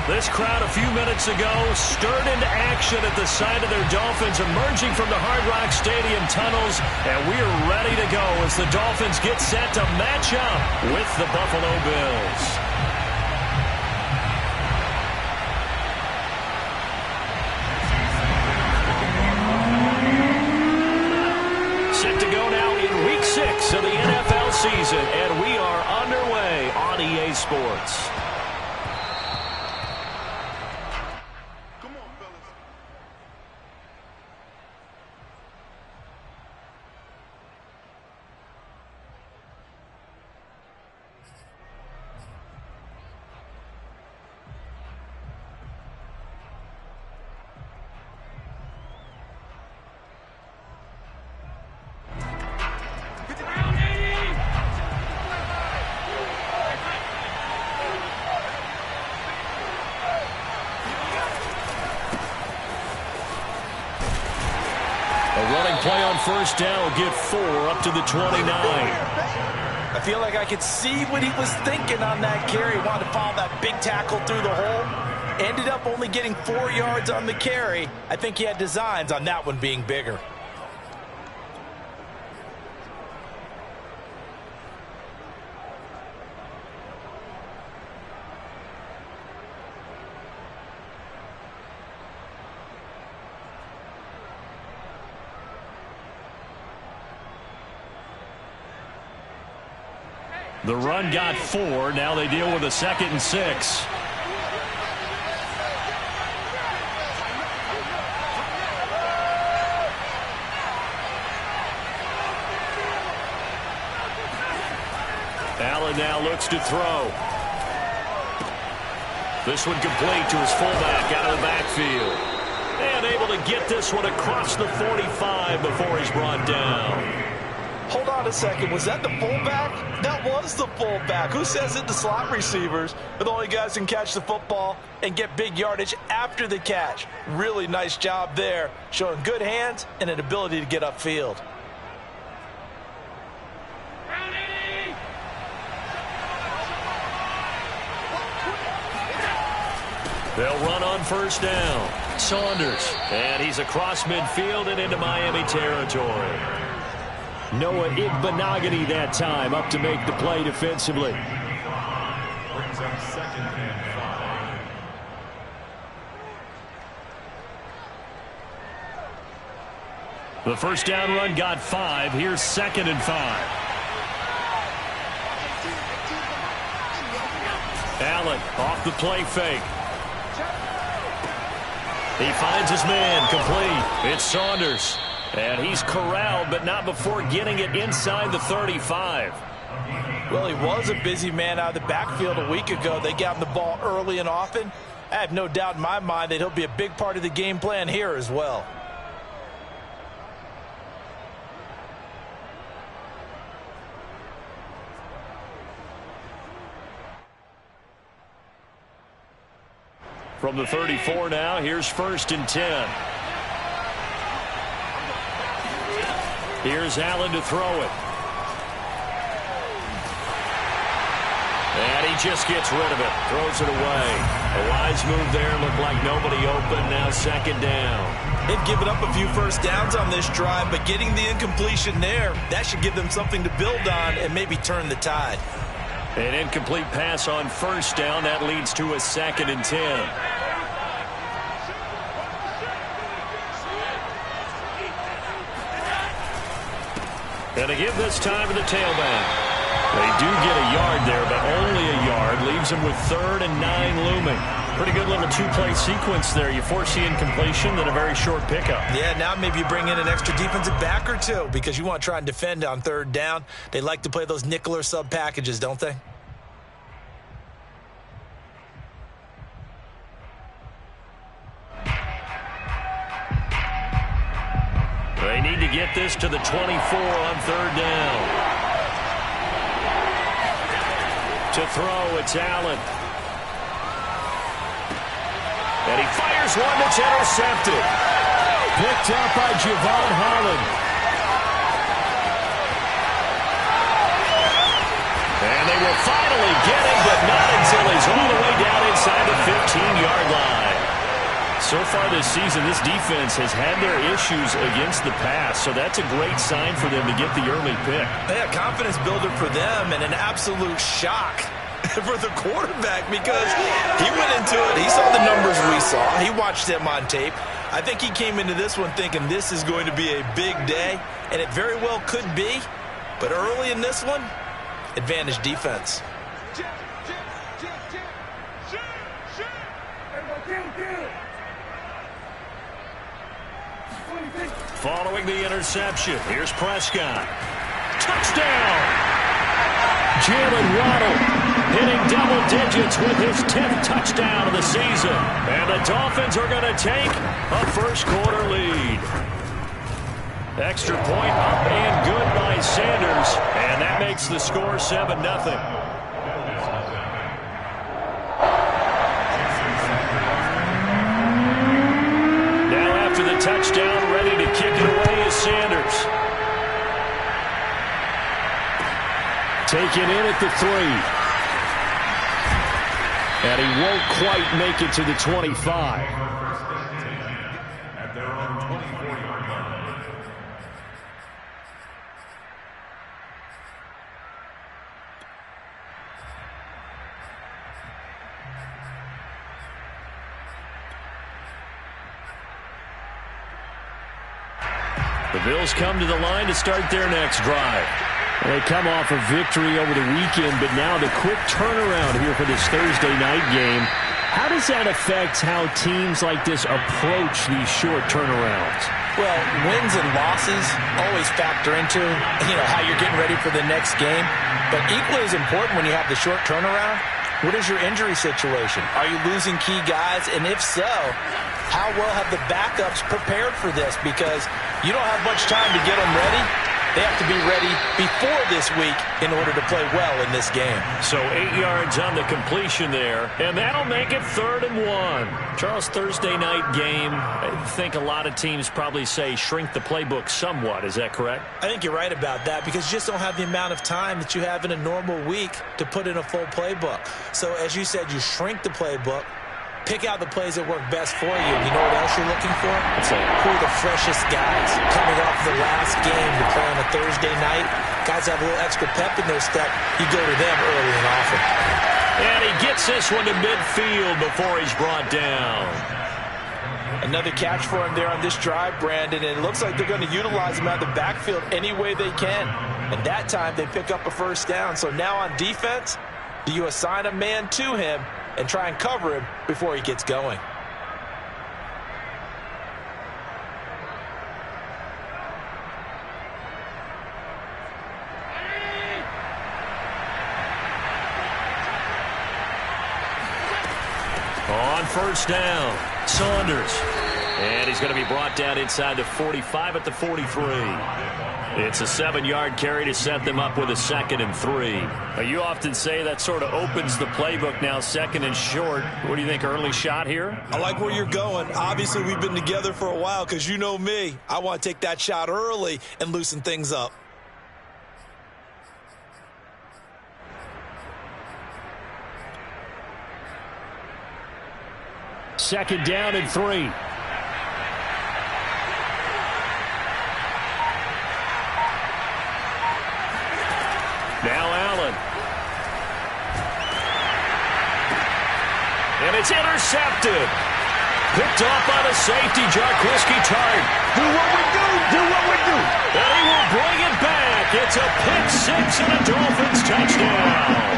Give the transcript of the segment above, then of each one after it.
This crowd a few minutes ago stirred into action at the sight of their Dolphins emerging from the Hard Rock Stadium tunnels, and we are ready to go as the Dolphins get set to match up with the Buffalo Bills. Set to go now in Week 6 of the NFL season, and we are underway on EA Sports. Play on first down will get 4 up to the 29. I feel like I could see what he was thinking on that carry. He wanted to follow that big tackle through the hole. Ended up only getting 4 yards on the carry. I think he had designs on that one being bigger. The run got 4. Now they deal with a 2nd and 6. Allen now looks to throw. This one complete to his fullback out of the backfield. And able to get this one across the 45 before he's brought down. Hold on a second. Was that the fullback? That was the fullback. Who says it? The slot receivers are the only guys who can catch the football and get big yardage after the catch. Really nice job there, showing good hands and an ability to get upfield. They'll run on first down. Saunders. And he's across midfield and into Miami territory. Noah Igbenogany that time up to make the play defensively. Brings up 2nd and 5. The first down run got 5. Here's 2nd and 5. Allen off the play fake. He finds his man complete. It's Saunders. And he's corralled, but not before getting it inside the 35. Well, he was a busy man out of the backfield a week ago. They got him the ball early and often. I have no doubt in my mind that he'll be a big part of the game plan here as well. From the 34 now, here's 1st and 10. Here's Allen to throw it. And he just gets rid of it. Throws it away. A wise move there. Looked like nobody open. Now 2nd down. They've given up a few first downs on this drive, but getting the incompletion there, that should give them something to build on and maybe turn the tide. An incomplete pass on first down. That leads to a 2nd and 10. And to give this time to the tailback. They do get a yard there, but only a yard. Leaves them with 3rd and 9 looming. Pretty good little 2-play sequence there. You force the incompletion, then a very short pickup. Yeah, now maybe you bring in an extra defensive back or two because you want to try and defend on 3rd down. They like to play those nickel or sub packages, don't they? They need to get this to the 24 on 3rd down. To throw, it's Allen. And he fires one that's intercepted. Picked up by Javon Holland. And they will finally get him, but not until he's all the way down inside the 15-yard far this season, this defense has had their issues against the pass, so that's a great sign for them to get the early pick. Yeah, confidence builder for them and an absolute shock for the quarterback because he went into it. He saw the numbers we saw. He watched them on tape. I think he came into this one thinking this is going to be a big day, and it very well could be. But early in this one, advantage defense. Following the interception, here's Prescott. Touchdown! Jalen Waddle hitting double digits with his 10th touchdown of the season. And the Dolphins are going to take a first-quarter lead. Extra point up and good by Sanders. And that makes the score 7-0. The touchdown, ready to kick it away is Sanders. Taken in at the 3. And he won't quite make it to the 25. At their own 24-yard line. The Bills come to the line to start their next drive. They come off a victory over the weekend, but now the quick turnaround here for this Thursday night game. How does that affect how teams like this approach these short turnarounds? Well, wins and losses always factor into, how you're getting ready for the next game. But equally as important when you have the short turnaround, what is your injury situation? Are you losing key guys? And if so, how well have the backups prepared for this? Because you don't have much time to get them ready. They have to be ready before this week in order to play well in this game. So 8 yards on the completion there, and that'll make it 3rd and 1. Charles, Thursday night game, I think a lot of teams probably say shrink the playbook somewhat. Is that correct? I think you're right about that because you just don't have the amount of time that you have in a normal week to put in a full playbook. So as you said, you shrink the playbook. Pick out the plays that work best for you. You know what else you're looking for? Who are the freshest guys coming off the last game to play on a Thursday night? Guys have a little extra pep in their step. You go to them early and often. And he gets this one to midfield before he's brought down. Another catch for him there on this drive, Brandon, and it looks like they're going to utilize him out of the backfield any way they can. And that time they pick up a first down. So now on defense, do you assign a man to him and try and cover him before he gets going? On first down, Saunders. And he's going to be brought down inside the 45 at the 43. It's a 7-yard carry to set them up with a 2nd and 3. Now, you often say that sort of opens the playbook now, 2nd and short. What do you think, early shot here? I like where you're going. Obviously, we've been together for a while because you know me. I want to take that shot early and loosen things up. Second down and 3. Now Allen. And it's intercepted. Picked off by the safety, Jaquiski Tartt. Do what we do. Do what we do. And he will bring it back. It's a pick 6 and a Dolphins touchdown.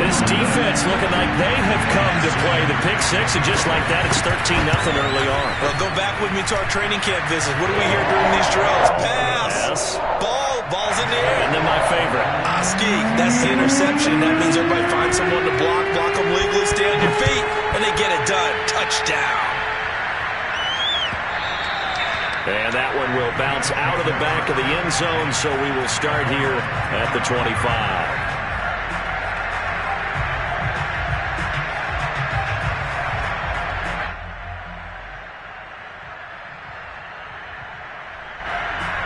This defense looking like they have come to play the pick 6, and just like that, it's 13-0 early on. Well, go back with me to our training camp visit. What do we hear during these drills? Pass. Yes. Ball's in the air. And then my favorite. Oski, that's the interception. That means everybody finds someone to block them legally, stay on your feet, and they get it done. Touchdown. And that one will bounce out of the back of the end zone, so we will start here at the 25.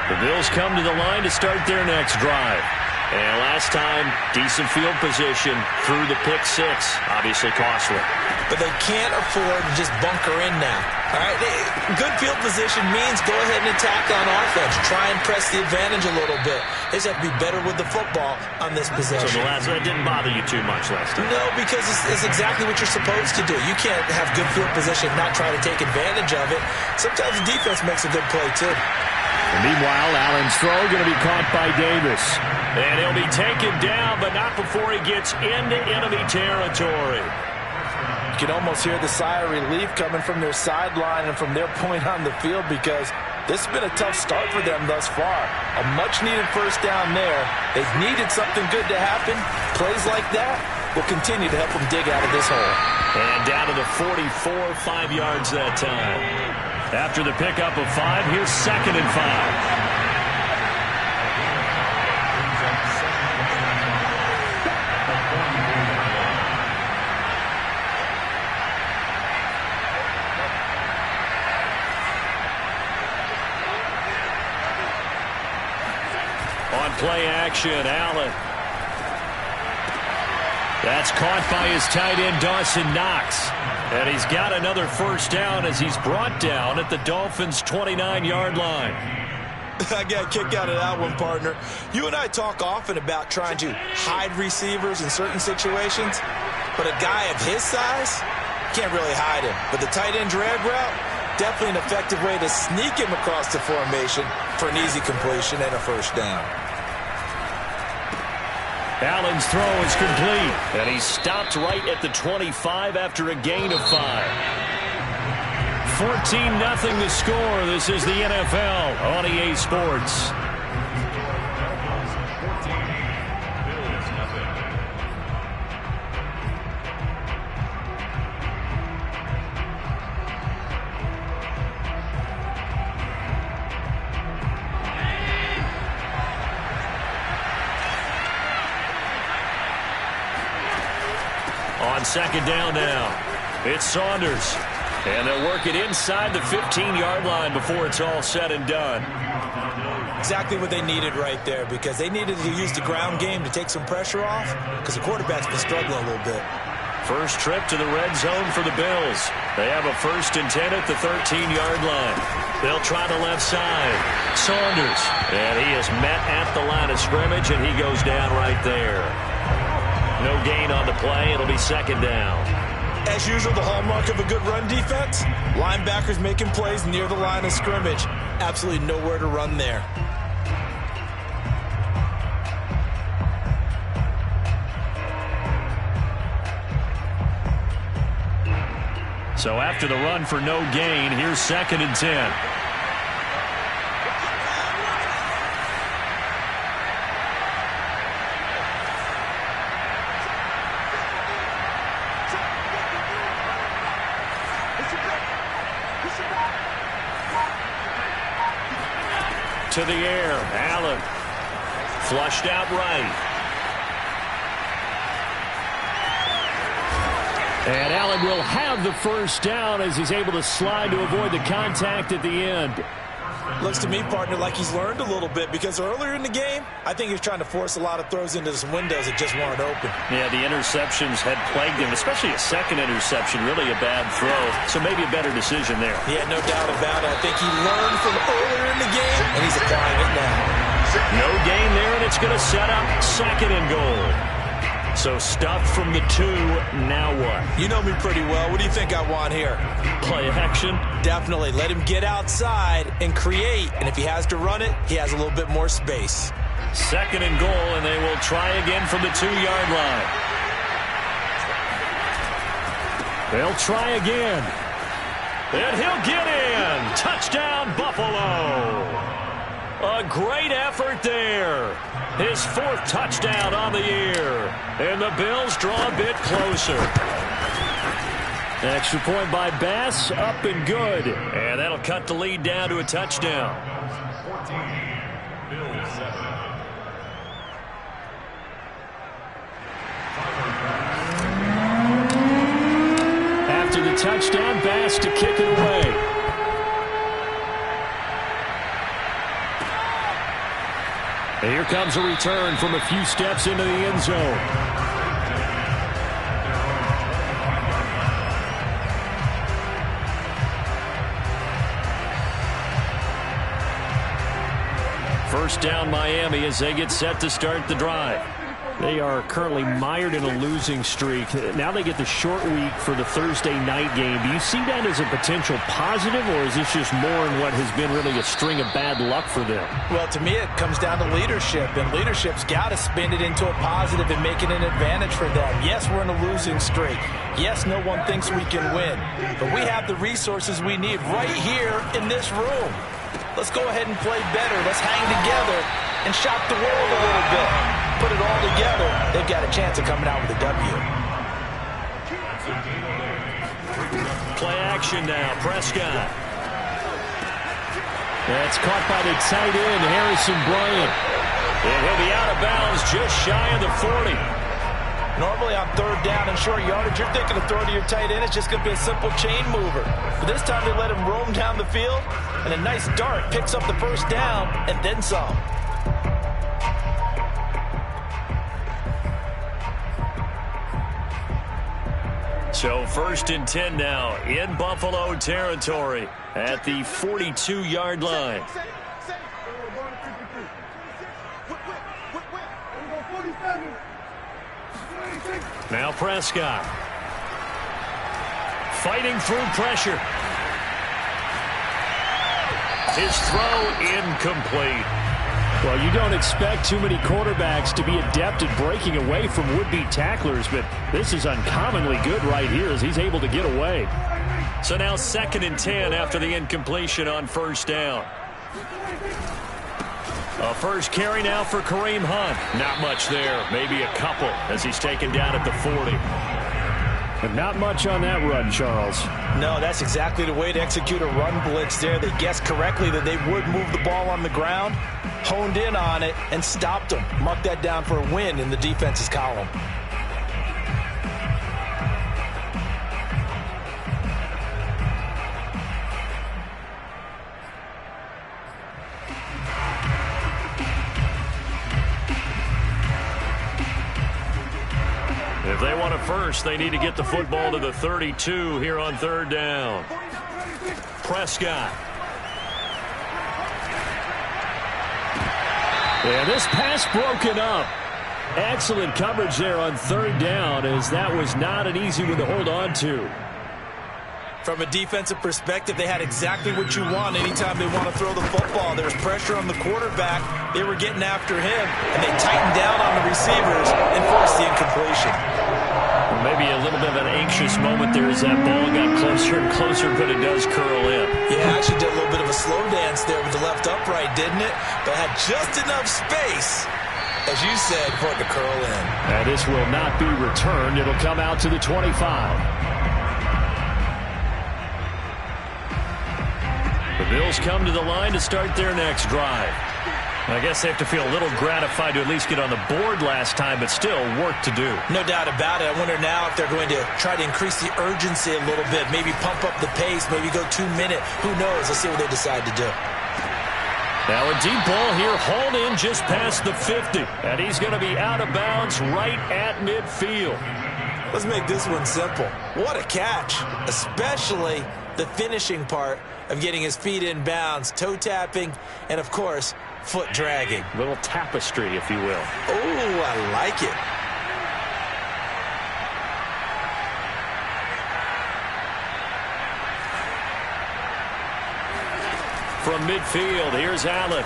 The Bills come to the line to start their next drive. And last time, decent field position through the pick 6. Obviously costly. but they can't afford to just bunker in now. All right, good field position means go ahead and attack on offense. Try and press the advantage a little bit. They just have to be better with the football on this possession. So that didn't bother you too much last time? No, because it's exactly what you're supposed to do. You can't have good field position and not try to take advantage of it. Sometimes the defense makes a good play, too. And meanwhile, Allen's throw going to be caught by Davis. And he'll be taken down, but not before he gets into enemy territory. You can almost hear the sigh of relief coming from their sideline and from their point on the field, because this has been a tough start for them thus far. A much-needed first down there. They've needed something good to happen. Plays like that will continue to help them dig out of this hole. And down to the 44, 5 yards that time. After the pickup of 5, here's 2nd and 5. On play action, Allen. That's caught by his tight end, Dawson Knox. And he's got another first down as he's brought down at the Dolphins' 29-yard line. I got a kick out of that one, partner. You and I talk often about trying to hide receivers in certain situations, but a guy of his size can't really hide him. But the tight end drag route, definitely an effective way to sneak him across the formation for an easy completion and a first down. Allen's throw is complete, and he's stopped right at the 25 after a gain of 5. 14-0 the score. This is the NFL on EA Sports. On 2nd down now, it's Saunders. And they'll work it inside the 15-yard line before it's all said and done. Exactly what they needed right there, because they needed to use the ground game to take some pressure off, because the quarterback's been struggling a little bit. First trip to the red zone for the Bills. They have a 1st and 10 at the 13-yard line. They'll try the left side. Saunders. And he is met at the line of scrimmage, and he goes down right there. No gain on the play. It'll be 2nd down. As usual, the hallmark of a good run defense, linebackers making plays near the line of scrimmage. Absolutely nowhere to run there. So after the run for no gain, here's 2nd and 10. To the air, Allen. Flushed out right. And Allen will have the first down as he's able to slide to avoid the contact at the end. Looks to me, partner, like he's learned a little bit, because earlier in the game, I think he was trying to force a lot of throws into some windows that just weren't open. Yeah, the interceptions had plagued him, especially a second interception, really a bad throw. So maybe a better decision there. Yeah, no doubt about it. I think he learned from earlier in the game, and he's applying it now. No gain there, and it's going to set up 2nd and goal. So stuffed from the 2, now what? You know me pretty well. What do you think I want here? Play action? Definitely. Let him get outside and create. And if he has to run it, he has a little bit more space. 2nd and goal, and they will try again from the 2-yard line. They'll try again. And he'll get in. Touchdown, Buffalo. A great effort there. His 4th touchdown on the year. And the Bills draw a bit closer. Extra point by Bass, up and good. And that'll cut the lead down to a touchdown. 14, Bills 7. After the touchdown, Bass to kick it away. And here comes a return from a few steps into the end zone. first down Miami as they get set to start the drive. They are currently mired in a losing streak. Now they get the short week for the Thursday night game. Do you see that as a potential positive, or is this just more in what has been really a string of bad luck for them? Well, to me, it comes down to leadership, and leadership's got to spin it into a positive and make it an advantage for them. Yes, we're in a losing streak. Yes, no one thinks we can win, but we have the resources we need right here in this room. Let's go ahead and play better. Let's hang together and shock the world a little bit. Put it all together, they've got a chance of coming out with a W. Play action now, Prescott. That's caught by the tight end, Harrison Bryant. And he'll be out of bounds just shy of the 40. Normally on third down and short yardage, you're thinking of throwing to your tight end. It's just going to be a simple chain mover. But this time they let him roam down the field, and a nice dart picks up the first down and then some. So 1st and 10 now in Buffalo territory at the 42-yard line. Now Prescott. Fighting through pressure. His throw incomplete. Well, you don't expect too many quarterbacks to be adept at breaking away from would-be tacklers, but this is uncommonly good right here as he's able to get away. So now 2nd and 10 after the incompletion on first down. A first carry now for Kareem Hunt. Not much there, maybe a couple as he's taken down at the 40. But not much on that run, Charles. No, that's exactly the way to execute a run blitz there. They guessed correctly that they would move the ball on the ground, honed in on it, and stopped them. Mark that down for a win in the defense's column. If they want a first, they need to get the football to the 32 here on third down. Prescott. Yeah, this pass broken up. Excellent coverage there on third down, as that was not an easy one to hold on to. From a defensive perspective, they had exactly what you want anytime they want to throw the football. There was pressure on the quarterback. They were getting after him, and they tightened down on the receivers and forced the incompletion. Well, maybe a little bit of an anxious moment there as that ball got closer and closer, but it does curl in. Yeah, actually did a little bit of a slow dance there with the left upright, didn't it? But had just enough space, as you said, for it to curl in. And this will not be returned. It'll come out to the 25. The Bills come to the line to start their next drive. I guess they have to feel a little gratified to at least get on the board last time, but still work to do. No doubt about it. I wonder now if they're going to try to increase the urgency a little bit, maybe pump up the pace, maybe go 2 minute. Who knows? Let's see what they decide to do. Now a deep ball here, hauled in just past the 50, and he's going to be out of bounds right at midfield. Let's make this one simple. What a catch, especially the finishing part of getting his feet in bounds, toe tapping, and of course, foot dragging. A little tapestry, if you will. Oh, I like it. From midfield, here's Allen.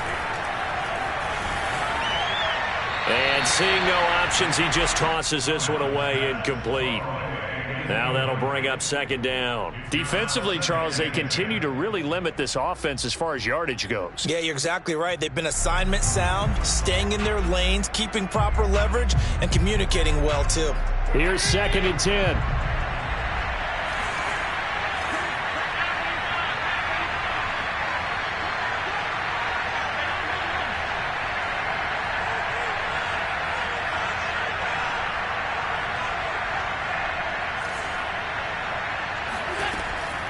And seeing no options, he just tosses this one away, incomplete. Now that'll bring up second down. Defensively, Charles, they continue to really limit this offense as far as yardage goes. Yeah, you're exactly right. They've been assignment sound, staying in their lanes, keeping proper leverage, and communicating well, too. Here's 2nd and 10.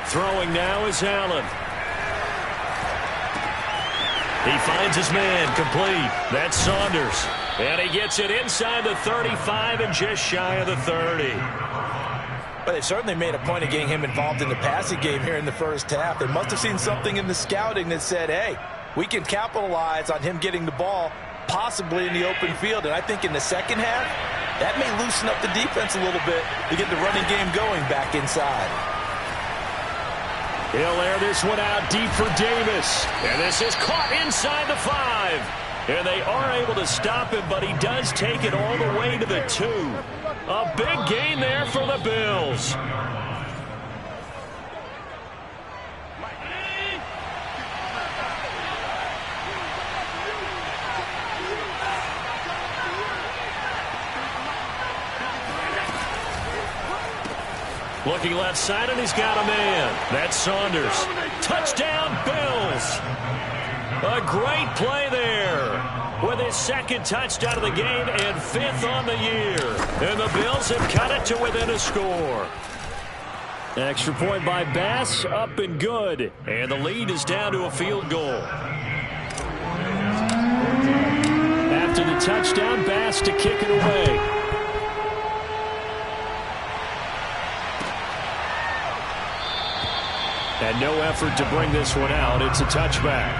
Throwing now is Allen. He finds his man, complete. That's Saunders. And he gets it inside the 35 and just shy of the 30. But they certainly made a point of getting him involved in the passing game here in the first half. They must have seen something in the scouting that said, hey, we can capitalize on him getting the ball possibly in the open field. And I think in the second half, that may loosen up the defense a little bit to get the running game going back inside. He'll air this one out deep for Davis. And this is caught inside the 5. And they are able to stop him, but he does take it all the way to the 2. A big gain there for the Bills. Looking left side, and he's got a man. That's Saunders. Touchdown, Bills. A great play there with his second touchdown of the game and 5th on the year. And the Bills have cut it to within a score. Extra point by Bass, up and good. And the lead is down to a field goal. After the touchdown, Bass to kick it away. And no effort to bring this one out. It's a touchback.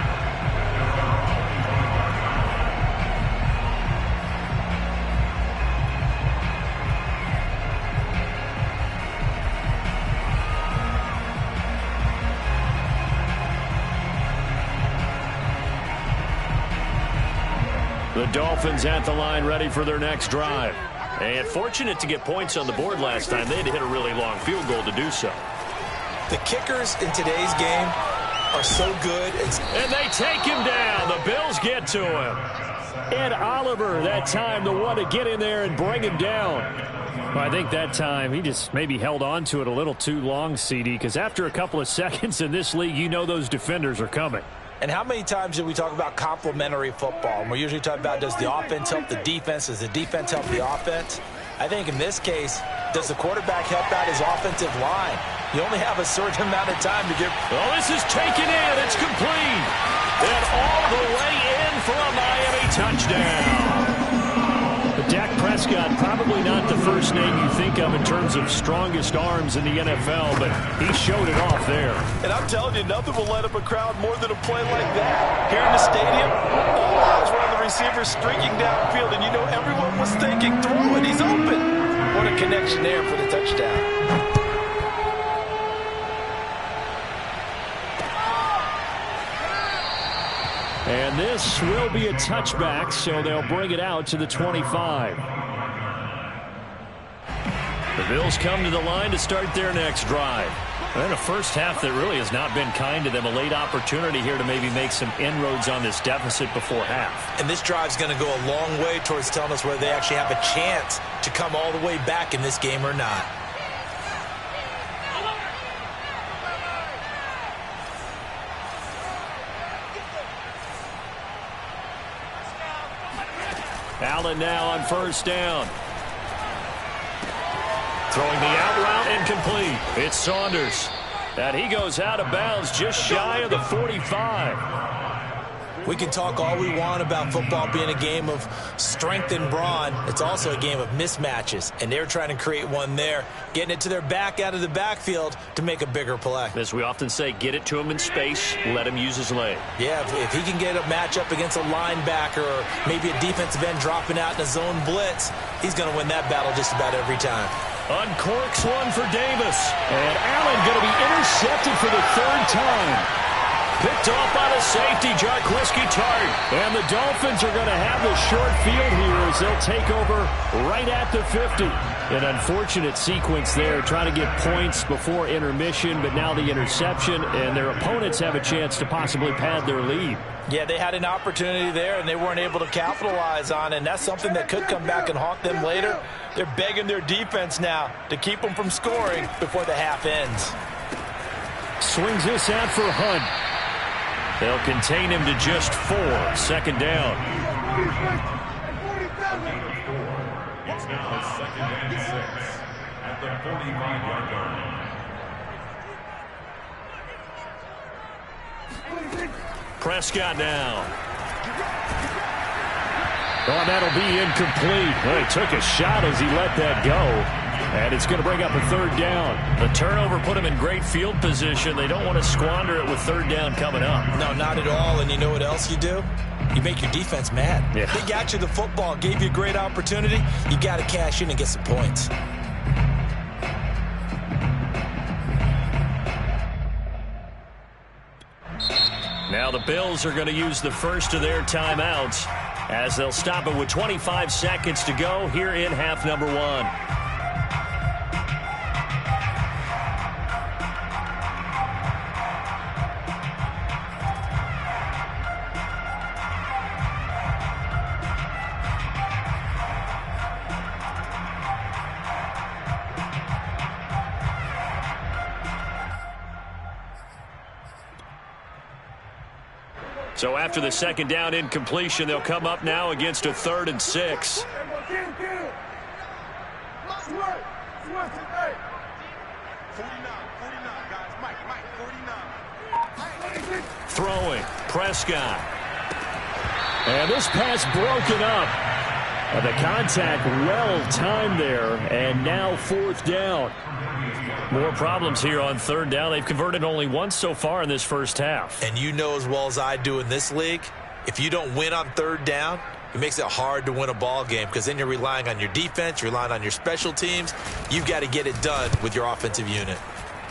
The Dolphins at the line ready for their next drive. And fortunate to get points on the board last time. They had to hit a really long field goal to do so. The kickers in today's game are so good. And they take him down. The Bills get to him. Ed Oliver that time, the one to get in there and bring him down. Well, I think that time he just maybe held on to it a little too long, CD, because after a couple of seconds in this league, you know those defenders are coming. And how many times did we talk about complementary football? And we're usually talking about, does the offense help the defense? Does the defense help the offense? I think in this case, does the quarterback help out his offensive line? You only have a certain amount of time to get... Oh, this is taken in. It's complete. And all the way in for a Miami touchdown. But Dak Prescott, probably not the first name you think of in terms of strongest arms in the NFL, but he showed it off there. And I'm telling you, nothing will light up a crowd more than a play like that. Here in the stadium, all eyes were on the receiver streaking downfield, and you know everyone was thinking, throw it, he's open. What a connection there for the touchdown. And this will be a touchback, so they'll bring it out to the 25. The Bills come to the line to start their next drive. And a first half that really has not been kind to them. A late opportunity here to maybe make some inroads on this deficit before half. And this drive's going to go a long way towards telling us whether they actually have a chance to come all the way back in this game or not. Allen now on first down. Throwing the out route incomplete. It's Saunders. And he goes out of bounds just shy of the 45. We can talk all we want about football being a game of strength and brawn. It's also a game of mismatches, and they're trying to create one there, getting it to their back out of the backfield to make a bigger play. As we often say, get it to him in space, let him use his leg. Yeah, if he can get a matchup against a linebacker or maybe a defensive end dropping out in a zone blitz, he's going to win that battle just about every time. Uncorks one for Davis. And Allen going to be intercepted for the 3rd time. Picked off by the safety, Jarquiski Tart. And the Dolphins are going to have the short field here as they'll take over right at the 50. An unfortunate sequence there, trying to get points before intermission, but now the interception, and their opponents have a chance to possibly pad their lead. Yeah, they had an opportunity there, and they weren't able to capitalize on it, and that's something that could come back and haunt them later. They're begging their defense now to keep them from scoring before the half ends. Swings this out for Hunt. They'll contain him to just 4. 2nd down. It's now 2nd and 6 at the 45-yard line. Prescott now. Oh, that'll be incomplete. Well, he took a shot as he let that go. And it's going to bring up a third down. The turnover put them in great field position. They don't want to squander it with third down coming up. No, not at all. And you know what else you do? You make your defense mad. Yeah. They got you the football, gave you a great opportunity. You got to cash in and get some points. Now the Bills are going to use the first of their timeouts as they'll stop it with 25 seconds to go here in half number 1. So after the second down incompletion, they'll come up now against a 3rd and 6. Throwing, Prescott. And this pass broken up. And the contact well timed there, and now 4th down. More problems here on 3rd down. They've converted only once so far in this first half. And you know as well as I do in this league, if you don't win on 3rd down, it makes it hard to win a ball game because then you're relying on your defense, you're relying on your special teams. You've got to get it done with your offensive unit.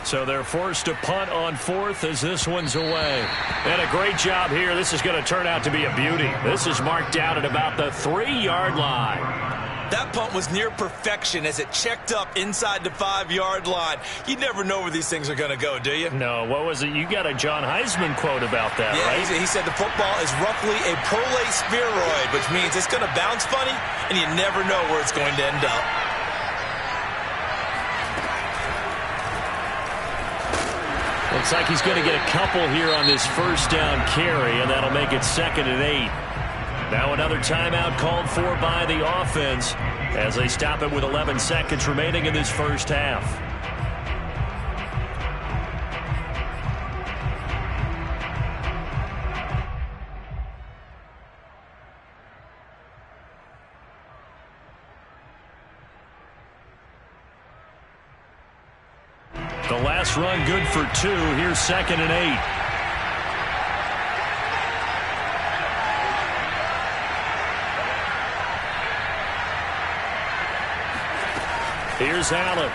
So they're forced to punt on 4th as this one's away. And a great job here. This is going to turn out to be a beauty. This is marked out at about the 3-yard line. That punt was near perfection as it checked up inside the 5-yard line. You never know where these things are going to go, do you? No, what was it? You got a John Heisman quote about that, right? Yeah, he said the football is roughly a prolate spheroid, which means it's going to bounce funny, and you never know where it's going to end up. Looks like he's going to get a couple here on this first down carry, and that'll make it 2nd and 8. Now another timeout called for by the offense as they stop it with 11 seconds remaining in this first half. The last run good for 2. Here's 2nd and 8. Here's Allen.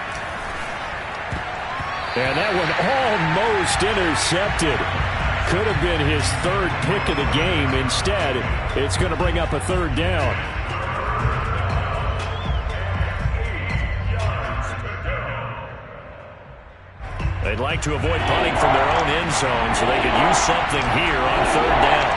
And that one almost intercepted. Could have been his 3rd pick of the game. Instead, it's going to bring up a 3rd down. They'd like to avoid punting from their own end zone so they could use something here on 3rd down.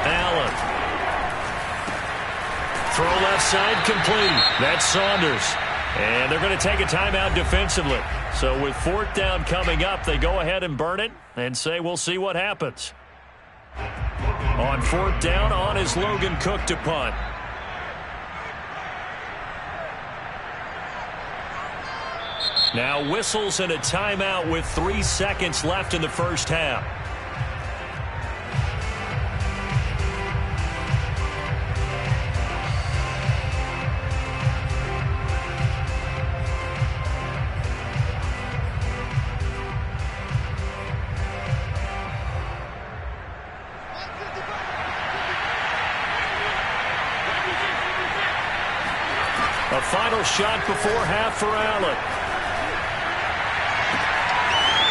Allen. Throw left side complete. That's Saunders. And they're going to take a timeout defensively. So with 4th down coming up, they go ahead and burn it and say we'll see what happens. On 4th down, on is Logan Cook to punt. Now whistles and a timeout with 3 seconds left in the first half. A final shot before half for Allen.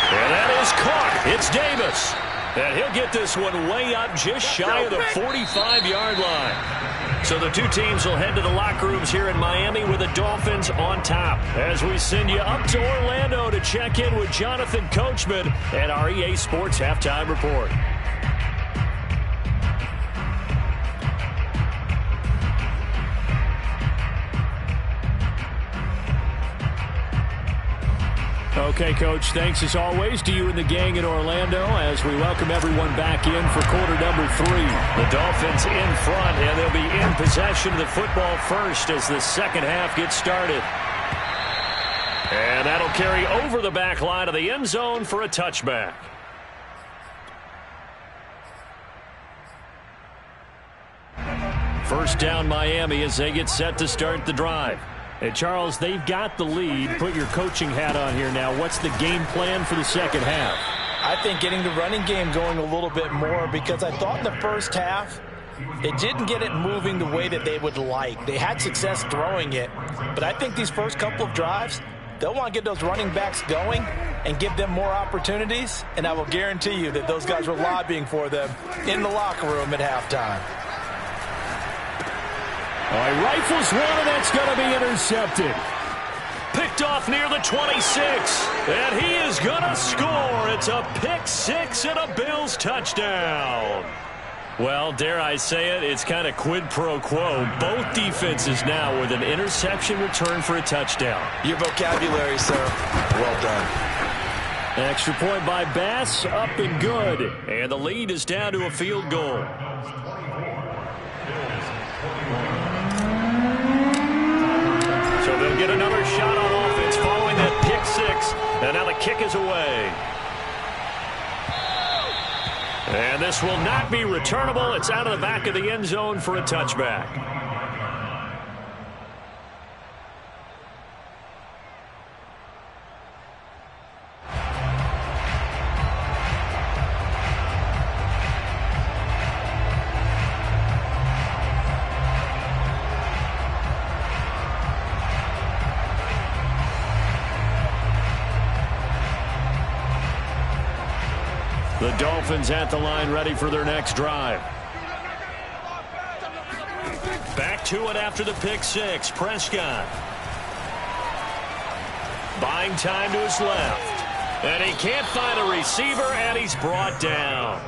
And that is caught. It's Davis. And he'll get this one way up just shy of the 45-yard line. So the two teams will head to the locker rooms here in Miami with the Dolphins on top. As we send you up to Orlando to check in with Jonathan Coachman and our EA Sports Halftime Report. Okay, Coach, thanks as always to you and the gang in Orlando as we welcome everyone back in for quarter number 3. The Dolphins in front, and they'll be in possession of the football first as the second half gets started. And that'll carry over the back line of the end zone for a touchback. First down Miami as they get set to start the drive. And Charles, they've got the lead. Put your coaching hat on here now. What's the game plan for the second half? I think getting the running game going a little bit more, because I thought in the first half they didn't get it moving the way that they would like. They had success throwing it, but I think these first couple of drives, they'll want to get those running backs going and give them more opportunities, and I will guarantee you that those guys were lobbying for them in the locker room at halftime. All right, rifles one, and that's going to be intercepted. Picked off near the 26, and he is going to score. It's a pick six and a Bills touchdown. Well, dare I say it, it's kind of quid pro quo. Both defenses now with an interception return for a touchdown. Your vocabulary, sir. Well done. Extra point by Bass, up and good. And the lead is down to a field goal. So they'll get another shot on offense following that pick six. And now the kick is away. And this will not be returnable. It's out of the back of the end zone for a touchback. The Dolphins at the line, ready for their next drive. Back to it after the pick six. Prescott. Buying time to his left. And he can't find a receiver, and he's brought down.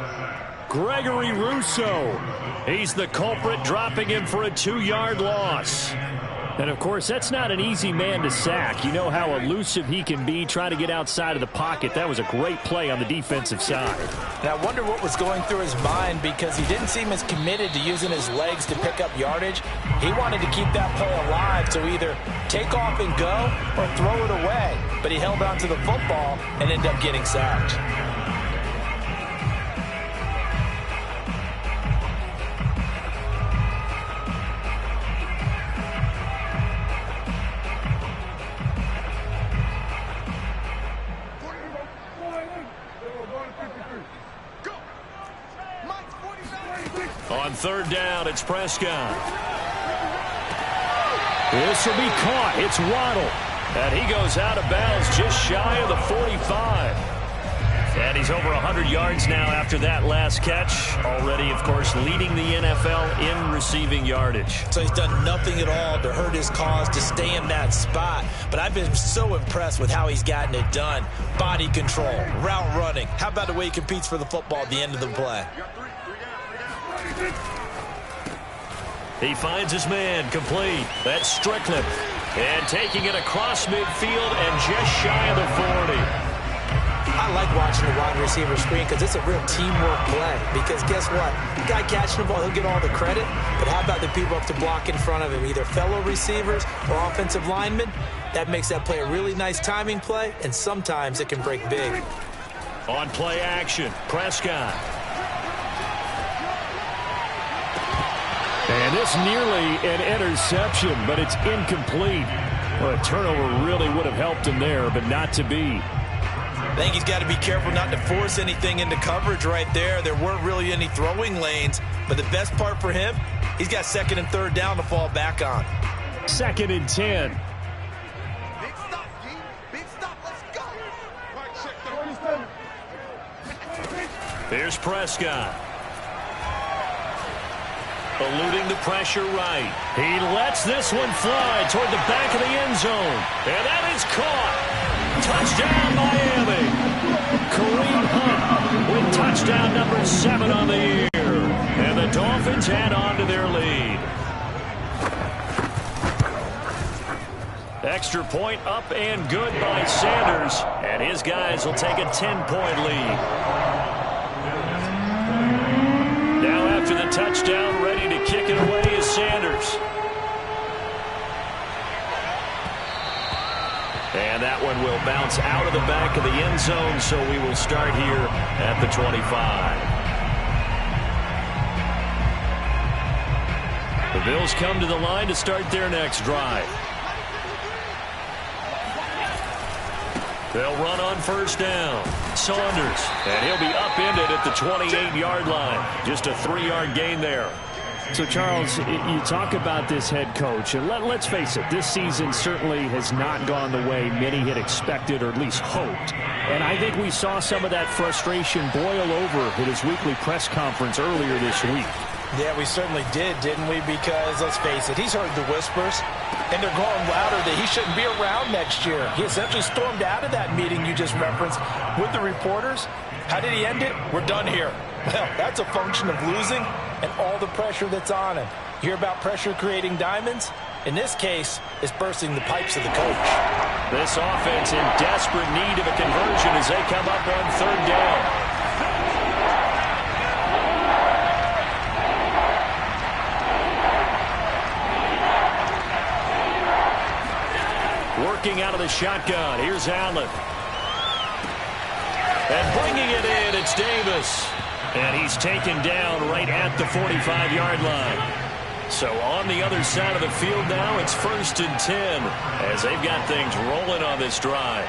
Gregory Rousseau. He's the culprit, dropping him for a 2-yard loss. And, of course, that's not an easy man to sack. You know how elusive he can be trying to get outside of the pocket. That was a great play on the defensive side. And I wonder what was going through his mind, because he didn't seem as committed to using his legs to pick up yardage. He wanted to keep that play alive, to either take off and go or throw it away. But he held on to the football and ended up getting sacked. On third down, it's Prescott. This will be caught. It's Waddle. And he goes out of bounds just shy of the 45. And he's over 100 yards now after that last catch. Already, of course, leading the NFL in receiving yardage. So he's done nothing at all to hurt his cause, to stay in that spot. But I've been so impressed with how he's gotten it done. Body control, route running. How about the way he competes for the football at the end of the play? He finds his man, complete. That's Strickland. And taking it across midfield and just shy of the 40. I like watching the wide receiver screen, because it's a real teamwork play. Because guess what? The guy catching the ball, he'll get all the credit. But how about the people up to block in front of him, either fellow receivers or offensive linemen? That makes that play a really nice timing play, and sometimes it can break big. On play action, Prescott. And it's nearly an interception, but it's incomplete. Well, a turnover really would have helped him there, but not to be. I think he's got to be careful not to force anything into coverage right there. There weren't really any throwing lanes, but the best part for him, he's got second and third down to fall back on. 2nd and 10. Big stop, G. Big stop. Let's go. Here's Prescott. Eluding the pressure right. He lets this one fly toward the back of the end zone. And that is caught. Touchdown, Miami. Kareem Hunt with touchdown number 7 on the year. And the Dolphins add on to their lead. Extra point up and good by Sanders. And his guys will take a 10-point lead. Now after the touchdown, ready to kick it away is Sanders. And that one will bounce out of the back of the end zone, so we will start here at the 25. The Bills come to the line to start their next drive. They'll run on first down. Saunders, and he'll be upended at the 28-yard line. Just a 3-yard gain there. So, Charles, you talk about this head coach, and let's face it, this season certainly has not gone the way many had expected or at least hoped. And I think we saw some of that frustration boil over at his weekly press conference earlier this week. Yeah, we certainly did, didn't we? Because, let's face it, he's heard the whispers, and they're growing louder that he shouldn't be around next year. He essentially stormed out of that meeting you just referenced with the reporters. How did he end it? We're done here. Well, that's a function of losing and all the pressure that's on him. You hear about pressure creating diamonds? In this case, it's bursting the pipes of the coach. This offense in desperate need of a conversion as they come up on third down. Working out of the shotgun. Here's Allen. And bringing it in, it's Davis. And he's taken down right at the 45-yard line. So on the other side of the field now, it's 1st and 10 as they've got things rolling on this drive.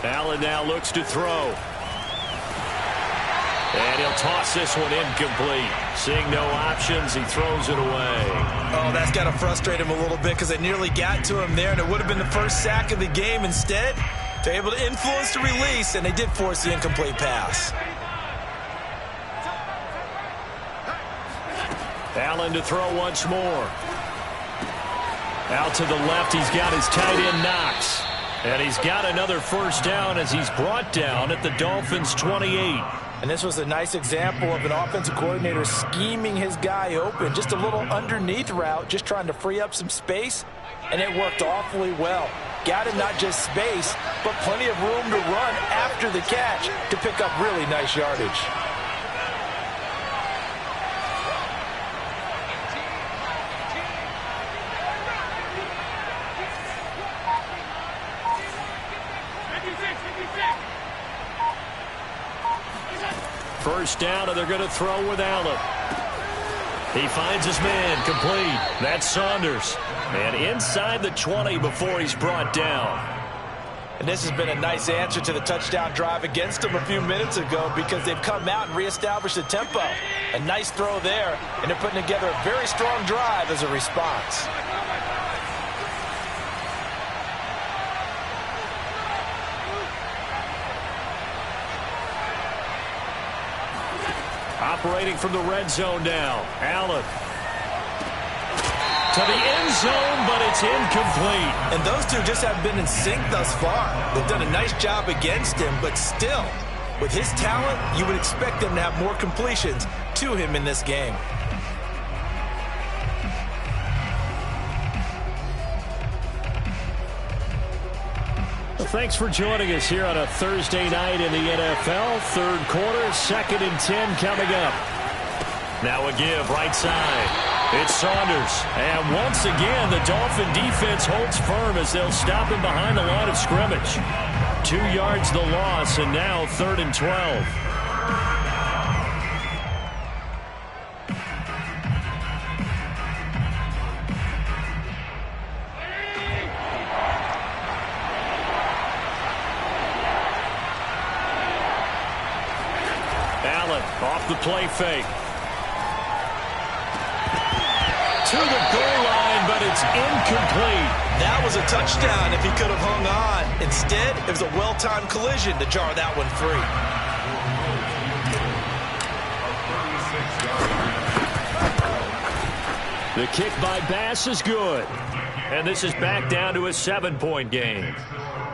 Allen now looks to throw. And he'll toss this one incomplete. Seeing no options, he throws it away. Oh, that's got to frustrate him a little bit because they nearly got to him there, and it would have been the first sack of the game. Instead, they're able to influence the release, and they did force the incomplete pass. Allen to throw once more. Out to the left, he's got his tight end Knox. And he's got another first down as he's brought down at the Dolphins' 28. And this was a nice example of an offensive coordinator scheming his guy open. Just a little underneath route, just trying to free up some space, and it worked awfully well. Got him not just space, but plenty of room to run after the catch to pick up really nice yardage. First down, and they're going to throw with Allen. He finds his man, complete. That's Saunders. And inside the 20 before he's brought down. And this has been a nice answer to the touchdown drive against them a few minutes ago because they've come out and reestablished the tempo. A nice throw there, and they're putting together a very strong drive as a response. Operating from the red zone now. Allen. To the end zone, but it's incomplete. And those two just haven't been in sync thus far. They've done a nice job against him, but still, with his talent, you would expect them to have more completions to him in this game. Well, thanks for joining us here on a Thursday night in the NFL. Third quarter, 2nd and 10 coming up. Now a give, right side. It's Saunders. And once again, the Dolphin defense holds firm as they'll stop him behind the line of scrimmage. 2 yards the loss, and now 3rd and 12. Allen off the play fake. To the goal line, but it's incomplete. That was a touchdown if he could have hung on. Instead, it was a well-timed collision to jar that one free. The kick by Bass is good. And this is back down to a 7-point game.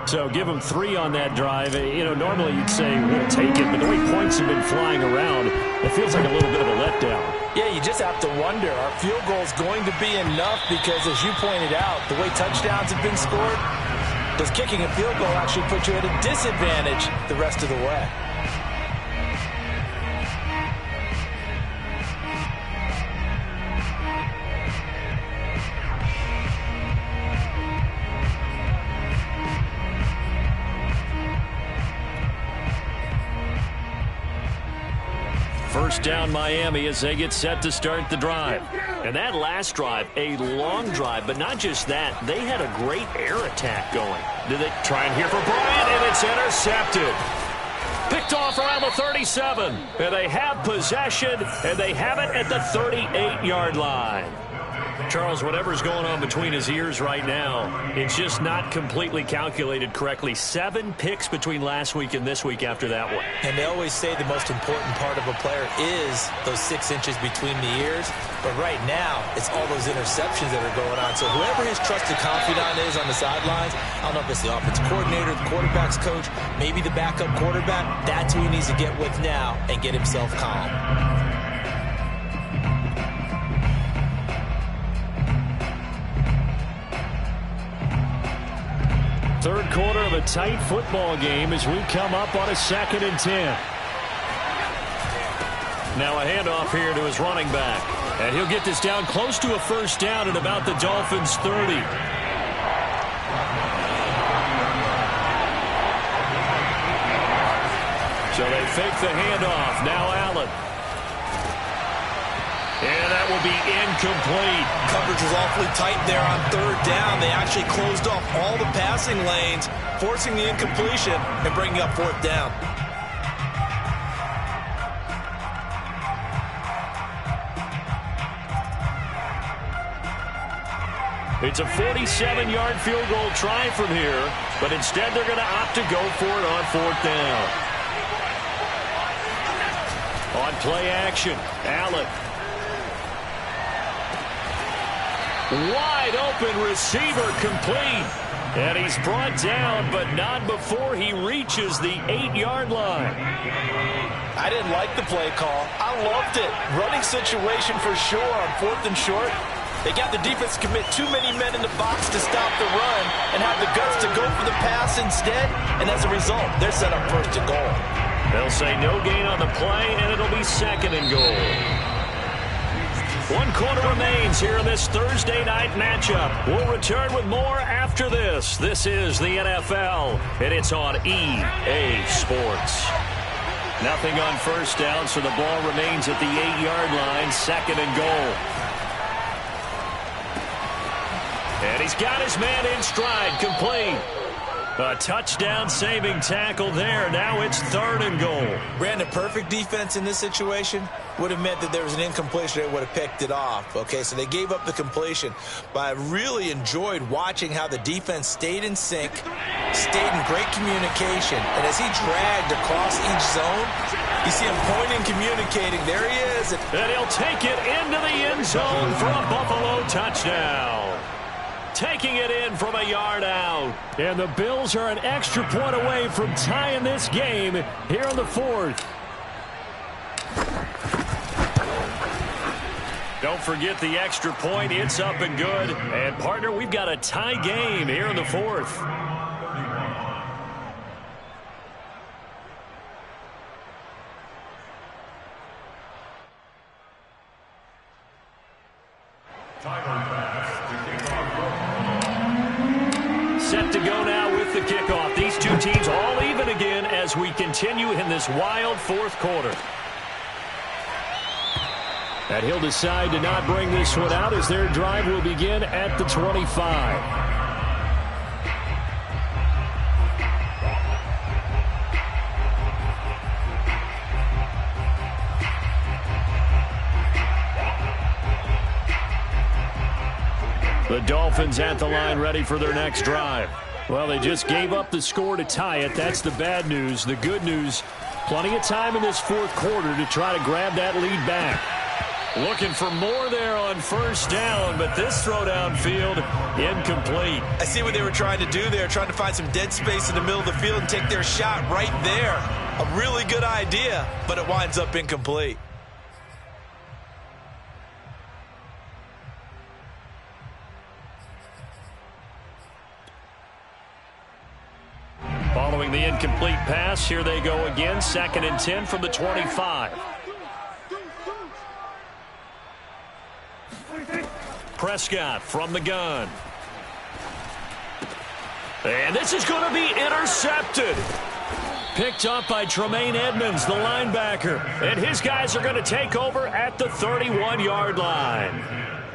So give them 3 on that drive. You know, normally you'd say we'll take it, but the way points have been flying around, it feels like a little bit of a letdown. Yeah, you just have to wonder, are field goals going to be enough? Because as you pointed out, the way touchdowns have been scored, does kicking a field goal actually put you at a disadvantage the rest of the way? first down Miami as they get set to start the drive. And that last drive, a long drive, but not just that. They had a great air attack going. Did they try and here for Bryant, and it's intercepted. Picked off around the 37. And they have possession, and they have it at the 38-yard line. Charles, whatever's going on between his ears right now, it's just not completely calculated correctly. 7 picks between last week and this week after that one. And they always say the most important part of a player is those 6 inches between the ears. But right now, it's all those interceptions that are going on. So whoever his trusted confidant is on the sidelines, I don't know if it's the offensive coordinator, the quarterback's coach, maybe the backup quarterback, that's who he needs to get with now and get himself calm. Third quarter of a tight football game as we come up on a 2nd and 10. Now a handoff here to his running back. And he'll get this down close to a first down at about the Dolphins' 30. So they fake the handoff. Now Allen. And that will be incomplete. Coverage was awfully tight there on 3rd down. They actually closed off all the passing lanes, forcing the incompletion and bringing up 4th down. It's a 47-yard field goal try from here, but instead they're going to opt to go for it on 4th down. On play action, Allen. Wide open receiver complete. And he's brought down, but not before he reaches the 8-yard line. I didn't like the play call. I loved it. Running situation for sure on 4th and short. They got the defense to commit too many men in the box to stop the run and have the guts to go for the pass instead. And as a result, they're set up 1st and goal. They'll say no gain on the play, and it'll be 2nd and goal. 1 quarter remains here in this Thursday night matchup. We'll return with more after this. This is the NFL, and it's on EA Sports. Nothing on first down, so the ball remains at the 8-yard line, 2nd and goal. And he's got his man in stride, complete. A touchdown-saving tackle there. Now it's 3rd and goal. Brandon, perfect defense in this situation would have meant that there was an incompletion. They would have picked it off. Okay, so they gave up the completion. But I really enjoyed watching how the defense stayed in sync, stayed in great communication. And as he dragged across each zone, you see him pointing, communicating. There he is. And he'll take it into the end zone for a Buffalo touchdown. Taking it in from a yard out. And the Bills are an extra point away from tying this game here in the 4th. Don't forget the extra point. It's up and good. And, partner, we've got a tie game here in the 4th. Set to go now with the kickoff. These two teams all even again as we continue in this wild 4th quarter. And he'll decide to not bring this one out as their drive will begin at the 25. The Dolphins at the line ready for their next drive. Well, they just gave up the score to tie it. That's the bad news. The good news, plenty of time in this 4th quarter to try to grab that lead back. Looking for more there on first down, but this throw downfield incomplete. I see what they were trying to do there, trying to find some dead space in the middle of the field and take their shot right there. A really good idea, but it winds up incomplete. Following the incomplete pass, here they go again, 2nd and 10 from the 25. Prescott from the gun. And this is going to be intercepted. Picked up by Tremaine Edmonds, the linebacker. And his guys are going to take over at the 31-yard line.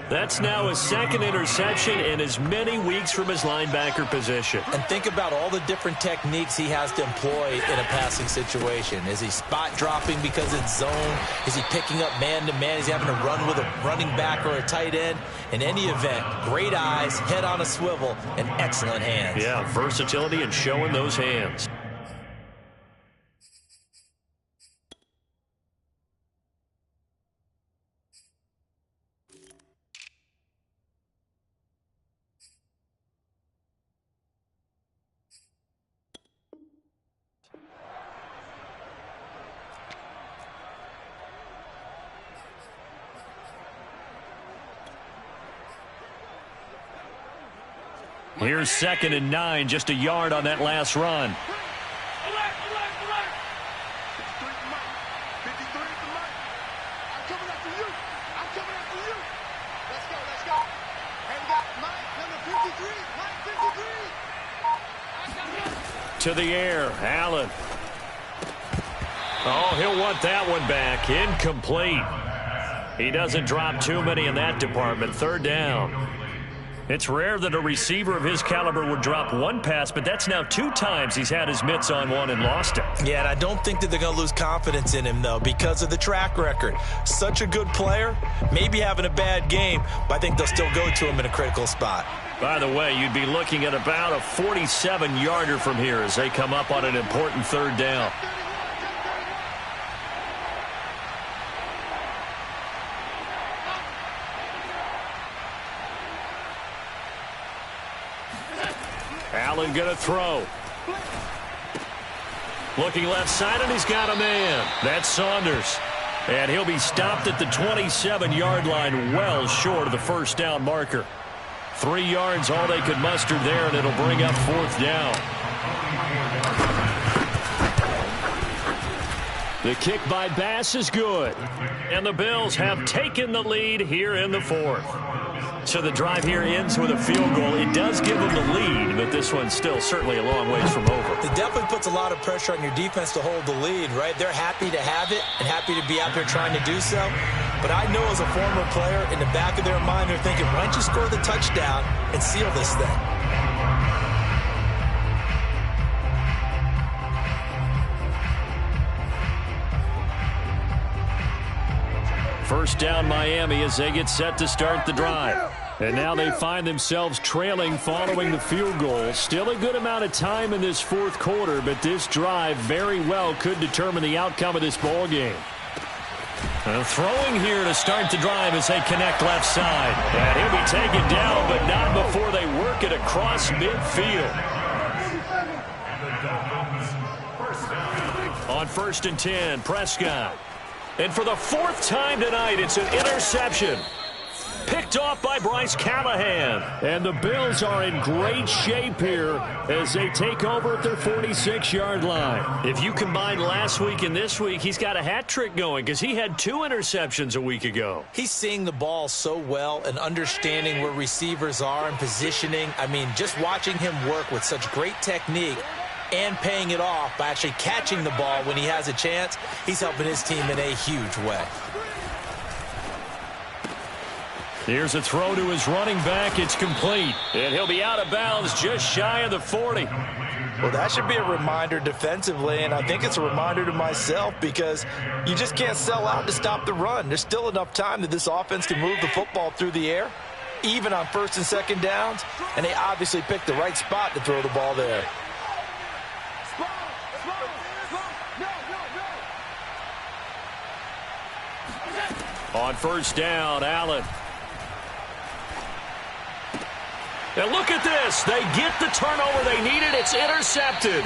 That's now his second interception in as many weeks from his linebacker position. And think about all the different techniques he has to employ in a passing situation. Is he spot dropping because it's zone? Is he picking up man-to-man? Is he having to run with a running back or a tight end? In any event, great eyes, head on a swivel, and excellent hands. Yeah, versatility and showing those hands. Here's 2nd and 9, just a yard on that last run. To the air, Allen. Oh, he'll want that one back. Incomplete. He doesn't drop too many in that department. 3rd down. It's rare that a receiver of his caliber would drop one pass, but that's now 2 times he's had his mitts on one and lost it. Yeah, and I don't think that they're going to lose confidence in him, though, because of the track record. Such a good player, maybe having a bad game, but I think they'll still go to him in a critical spot. By the way, you'd be looking at about a 47-yarder from here as they come up on an important 3rd down. Allen going to throw. Looking left side, and he's got a man. That's Saunders. And he'll be stopped at the 27-yard line, well short of the 1st down marker. 3 yards, all they could muster there, and it'll bring up 4th down. The kick by Bass is good. And the Bills have taken the lead here in the 4th. So the drive here ends with a field goal. It does give them the lead, but this one's still certainly a long ways from over. It definitely puts a lot of pressure on your defense to hold the lead, right? They're happy to have it and happy to be out there trying to do so. But I know as a former player, in the back of their mind, they're thinking, why don't you score the touchdown and seal this thing? First down, Miami, as they get set to start the drive. And now they find themselves trailing following the field goal. Still a good amount of time in this 4th quarter, but this drive very well could determine the outcome of this ball game. Throwing here to start the drive as they connect left side. And he'll be taken down, but not before they work it across midfield. On 1st and 10, Prescott. And for the 4th time tonight, it's an interception. Picked off by Bryce Callahan. And the Bills are in great shape here as they take over at their 46-yard line. If you combine last week and this week, he's got a hat trick going because he had 2 interceptions a week ago. He's seeing the ball so well and understanding where receivers are and positioning. I mean, just watching him work with such great technique and paying it off by actually catching the ball when he has a chance, he's helping his team in a huge way. Here's a throw to his running back. It's complete. And he'll be out of bounds just shy of the 40. Well, that should be a reminder defensively, and I think it's a reminder to myself because you just can't sell out to stop the run. There's still enough time that this offense can move the football through the air, even on 1st and 2nd downs, and they obviously picked the right spot to throw the ball there. On 1st down, Allen. And look at this. They get the turnover they needed. It's intercepted.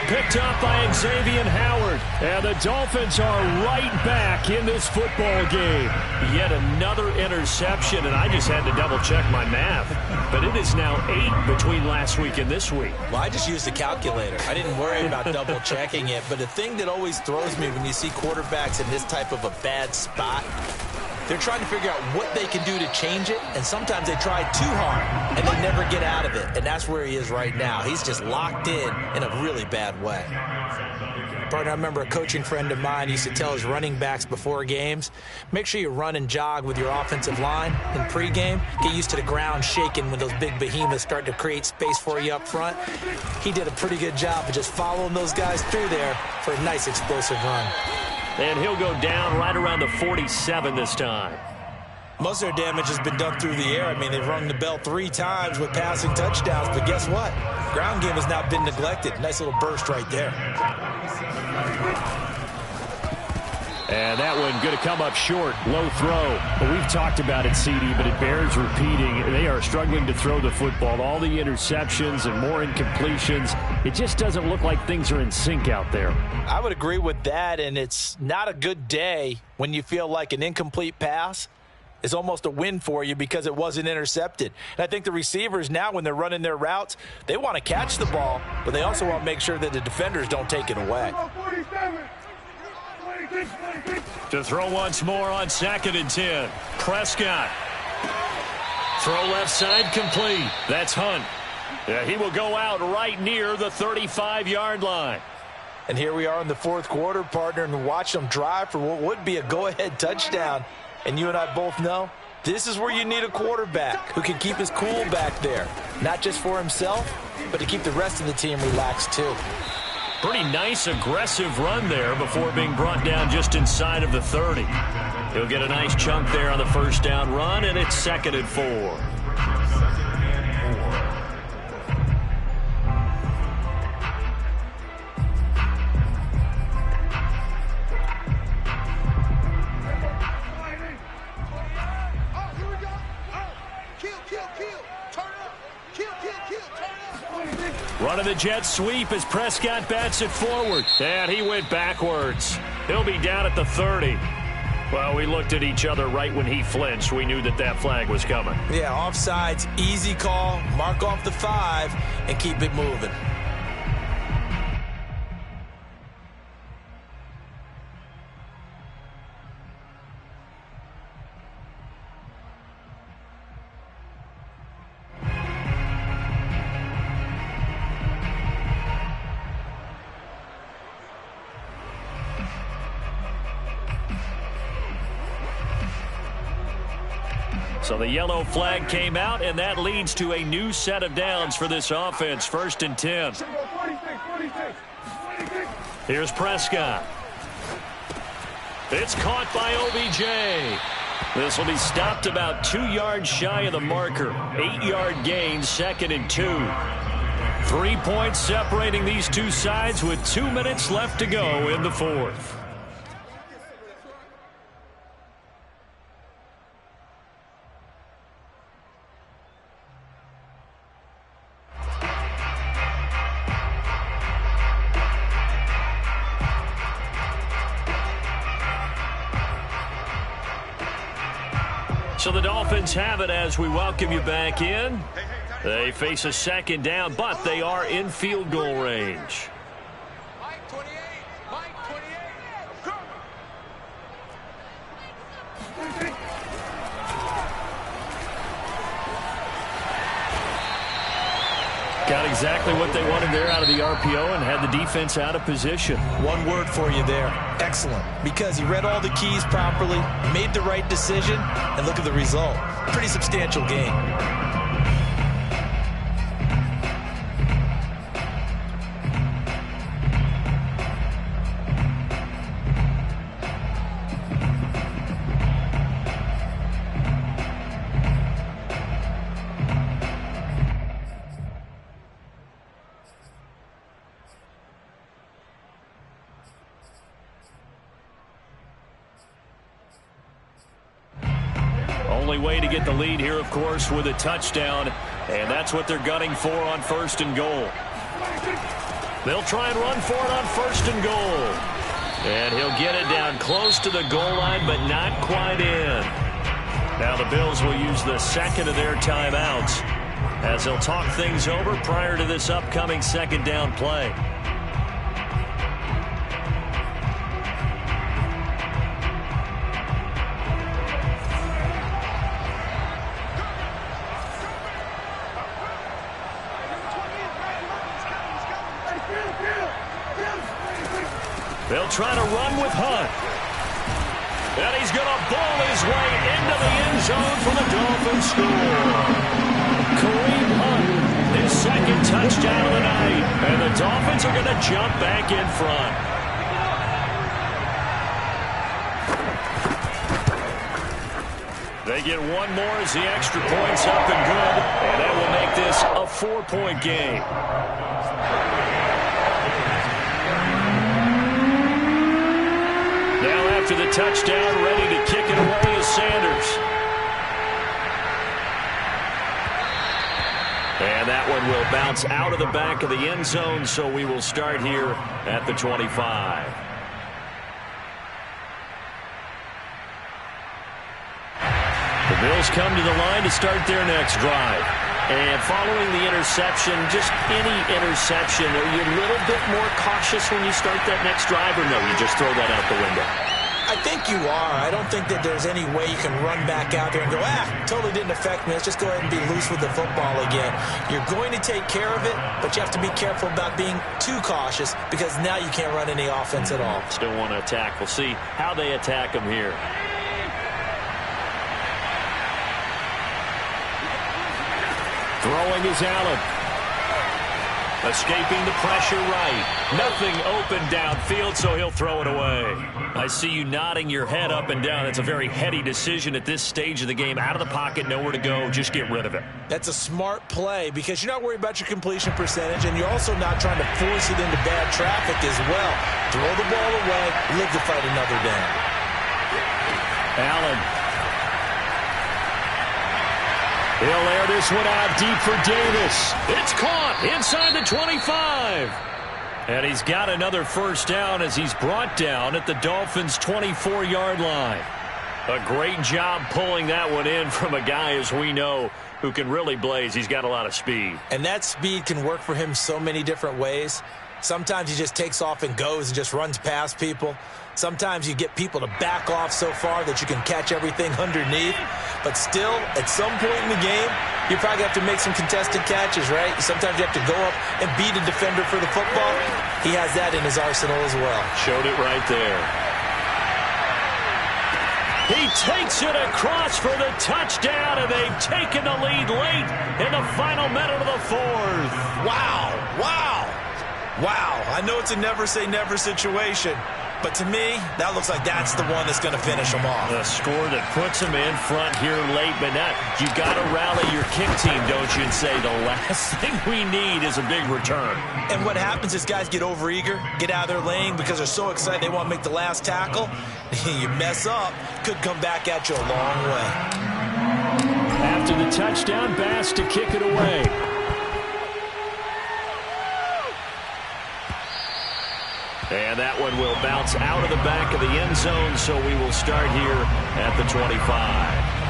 Picked up by Xavier Howard. And the Dolphins are right back in this football game. Yet another interception, and I just had to double-check my math. But it is now 8 between last week and this week. Well, I just used a calculator. I didn't worry about double-checking it. But the thing that always throws me when you see quarterbacks in this type of a bad spot, they're trying to figure out what they can do to change it, and sometimes they try too hard, and they never get out of it. And that's where he is right now. He's just locked in a really bad way. Partner, I remember a coaching friend of mine used to tell his running backs before games, make sure you run and jog with your offensive line in pregame. Get used to the ground shaking when those big behemoths start to create space for you up front. He did a pretty good job of just following those guys through there for a nice explosive run. And he'll go down right around the 47 this time. Most of their damage has been done through the air. I mean, they've rung the bell 3 times with passing touchdowns, but guess what? Ground game has not been neglected. Nice little burst right there. And that one going to come up short. Low throw. Well, we've talked about it, CD, but it bears repeating. They are struggling to throw the football. All the interceptions and more incompletions. It just doesn't look like things are in sync out there. I would agree with that, and it's not a good day when you feel like an incomplete pass is almost a win for you because it wasn't intercepted. And I think the receivers now, when they're running their routes, they want to catch the ball, but they also want to make sure that the defenders don't take it away. To throw once more on 2nd and 10. Prescott. Throw left side complete. That's Hunt. Yeah, he will go out right near the 35-yard line. And here we are in the 4th quarter, partner, and watch them drive for what would be a go-ahead touchdown. And you and I both know this is where you need a quarterback who can keep his cool back there. Not just for himself, but to keep the rest of the team relaxed too. Pretty nice aggressive run there before being brought down just inside of the 30. He'll get a nice chunk there on the first down run, and it's 2nd and 4. Running the jet sweep as Prescott bats it forward. And he went backwards. He'll be down at the 30. Well, we looked at each other right when he flinched. We knew that that flag was coming. Yeah, offsides, easy call. Mark off the 5 and keep it moving. So the yellow flag came out, and that leads to a new set of downs for this offense. 1st and 10. Here's Prescott. It's caught by OBJ. This will be stopped about 2 yards shy of the marker. 8-yard gain, 2nd and 2. 3 points separating these two sides with 2 minutes left to go in the 4th. So the Dolphins have it as we welcome you back in. They face a 2nd down, but they are in field goal range. Mike 28, Mike 28, Got exactly what they wanted there out of the RPO and had the defense out of position. One word for you there, excellent. Because he read all the keys properly, made the right decision, and look at the result. Pretty substantial gain. Only way to get the lead here, of course, with a touchdown, and that's what they're gunning for on 1st and goal. They'll try and run for it on 1st and goal. And he'll get it down close to the goal line, but not quite in. Now the Bills will use the 2nd of their timeouts as they'll talk things over prior to this upcoming 2nd down play. They'll try to run with Hunt. And he's going to ball his way into the end zone for the Dolphins score. Kareem Hunt, his second touchdown of the night. And the Dolphins are going to jump back in front. They get one more as the extra point's up and good. And that will make this a 4-point game. Now after the touchdown, ready to kick it away is Sanders. And that one will bounce out of the back of the end zone, so we will start here at the 25. The Bills come to the line to start their next drive. And following the interception, just any interception, are you a little bit more cautious when you start that next drive, or no, you just throw that out the window? I think you are. I don't think that there's any way you can run back out there and go, totally didn't affect me. Let's just go ahead and be loose with the football again. You're going to take care of it, but you have to be careful about being too cautious because now you can't run any offense at all. Still want to attack. We'll see how they attack him here. Throwing is Allen. Escaping the pressure right. Nothing open downfield, so he'll throw it away. I see you nodding your head up and down. That's a very heady decision at this stage of the game. Out of the pocket, nowhere to go. Just get rid of it. That's a smart play because you're not worried about your completion percentage, and you're also not trying to force it into bad traffic as well. Throw the ball away, live to fight another down. Allen. He'll air this one out deep for Davis. It's caught inside the 25. And he's got another first down as he's brought down at the Dolphins' 24-yard line. A great job pulling that one in from a guy, as we know, who can really blaze. He's got a lot of speed. And that speed can work for him so many different ways. Sometimes he just takes off and goes and just runs past people. Sometimes you get people to back off so far that you can catch everything underneath. But still, at some point in the game, you probably have to make some contested catches, right? Sometimes you have to go up and beat a defender for the football. He has that in his arsenal as well. Showed it right there. He takes it across for the touchdown, and they've taken the lead late in the final minute of the fourth. Wow, wow, wow. I know it's a never-say-never situation, but to me, that looks like that's the one that's going to finish them off. A score that puts them in front here late, but now you got to rally your kick team, don't you, and say the last thing we need is a big return. And what happens is guys get overeager, get out of their lane because they're so excited they want to make the last tackle. You mess up, could come back at you a long way. After the touchdown, Bass to kick it away. And that one will bounce out of the back of the end zone, so we will start here at the 25.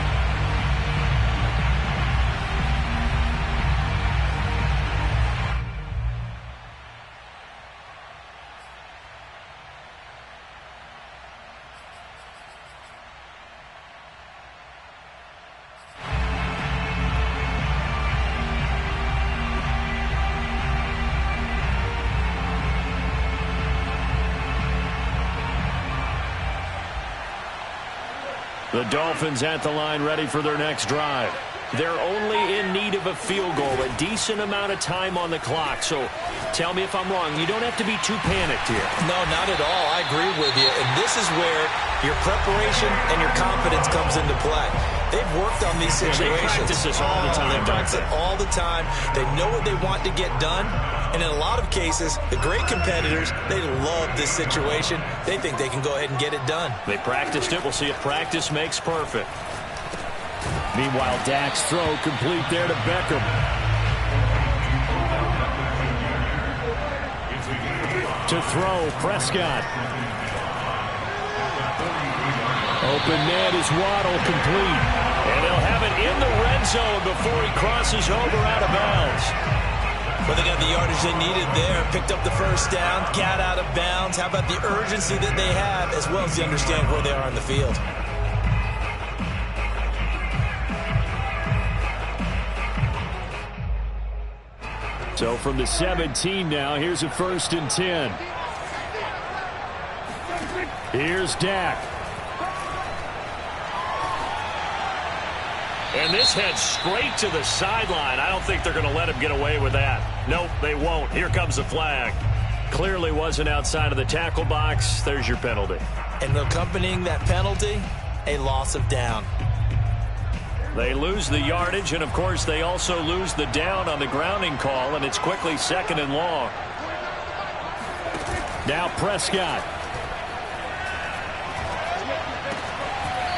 The Dolphins at the line ready for their next drive. They're only in need of a field goal, a decent amount of time on the clock. So tell me if I'm wrong. You don't have to be too panicked here. No, not at all. I agree with you. And this is where your preparation and your confidence comes into play. They've worked on these situations. They practice this all the time. They practice it all the time. They know what they want to get done. And in a lot of cases, the great competitors, they love this situation. They think they can go ahead and get it done. They practiced it. We'll see if practice makes perfect. Meanwhile, Dak's throw complete there to Beckham. To throw, Prescott. Open man is Waddle, complete. And they'll have it in the red zone before he crosses over out of bounds. Well, they got the yardage they needed there. Picked up the first down, got out of bounds. How about the urgency that they have, as well as the understanding where they are on the field. So from the 17 now, here's a 1st and 10. Here's Dak. And this heads straight to the sideline. I don't think they're going to let him get away with that. Nope, they won't. Here comes the flag. Clearly wasn't outside of the tackle box. There's your penalty. And accompanying that penalty, a loss of down. They lose the yardage, and, of course, they also lose the down on the grounding call, and it's quickly 2nd and long. Now Prescott.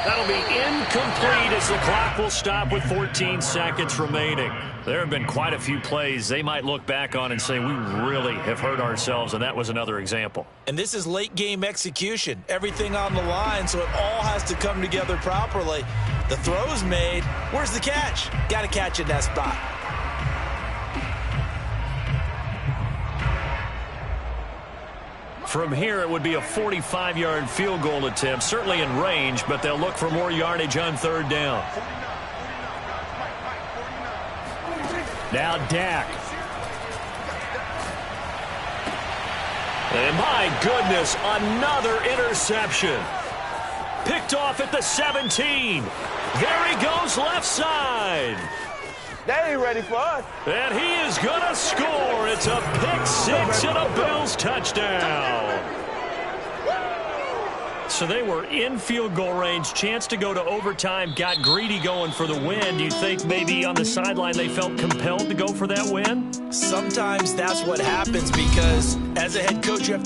That'll be incomplete as the clock will stop with 14 seconds remaining. There have been quite a few plays they might look back on and say, we really have hurt ourselves, and that was another example. And this is late-game execution. Everything on the line, so it all has to come together properly. The throw's made. Where's the catch? Got to catch it in that spot. From here, it would be a 45-yard field goal attempt, certainly in range, but they'll look for more yardage on 3rd down. Now Dak. And my goodness, another interception. Picked off at the 17. There he goes left side. They ain't ready for us. And he is going to score. It's a pick 6 and a Bills touchdown. So they were in field goal range, chance to go to overtime, got greedy going for the win. Do you think maybe on the sideline they felt compelled to go for that win? Sometimes that's what happens because as a head coach, you have to take